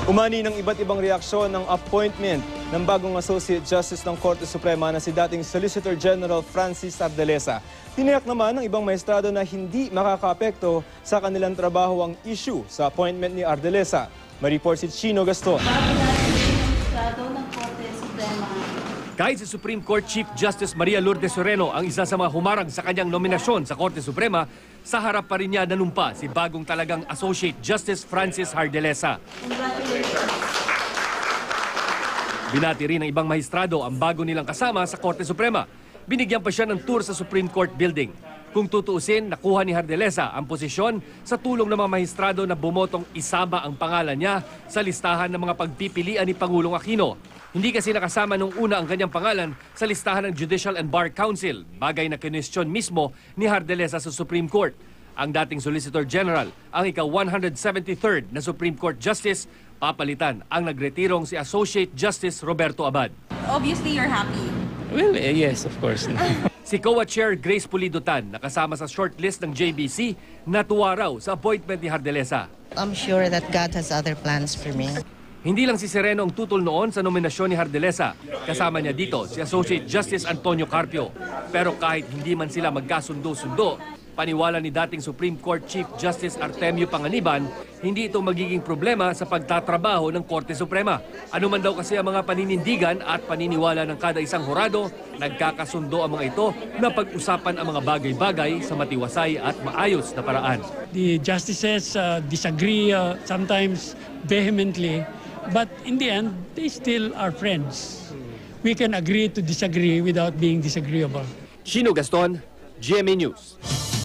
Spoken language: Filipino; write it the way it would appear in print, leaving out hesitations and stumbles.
Umani ng iba't ibang reaksyon ng appointment ng bagong Associate Justice ng Korte Suprema na si dating Solicitor General Francis Ardaleza. Tiniyak naman ng ibang maestrado na hindi makakaapekto sa kanilang trabaho ang issue sa appointment ni Ardaleza. May-report si Chino Gaston. Kahit si Supreme Court Chief Justice Maria Lourdes Sereno ang isa sa mga humarang sa kanyang nominasyon sa Korte Suprema, sa harap pa rin niya nanumpa si bagong talagang Associate Justice Francis Ardaleza. Binati rin ng ibang mahistrado ang bago nilang kasama sa Korte Suprema. Binigyan pa siya ng tour sa Supreme Court building. Kung tutuusin, nakuha ni Ardaleza ang posisyon sa tulong ng mga mahistrado na bumotong isama ang pangalan niya sa listahan ng mga pagpipilian ni Pangulong Aquino. Hindi kasi nakasama nung una ang kanyang pangalan sa listahan ng Judicial and Bar Council, bagay na kinwestiyon mismo ni Ardaleza sa Supreme Court. Ang dating Solicitor General, ang ika-173rd na Supreme Court Justice, papalitan ang nagretirong si Associate Justice Roberto Abad. Obviously, you're happy. Well, yes, of course. Si COA Chair Grace Pulido-Tan, nakasama sa shortlist ng JBC, natuwa raw sa appointment ni Ardaleza. I'm sure that God has other plans for me. Hindi lang si Sereno ang tutol noon sa nominasyon ni Ardaleza. Kasama niya dito si Associate Justice Antonio Carpio. Pero kahit hindi man sila magkasundo-sundo, paniwala ni dating Supreme Court Chief Justice Artemio Panganiban, hindi ito magiging problema sa pagtatrabaho ng Korte Suprema. Ano man daw kasi ang mga paninindigan at paniniwala ng kada isang hurado, nagkakasundo ang mga ito na pag-usapan ang mga bagay-bagay sa matiwasay at maayos na paraan. The justices disagree sometimes vehemently, but in the end, they still are friends. We can agree to disagree without being disagreeable. Chino Gaston, GMA News.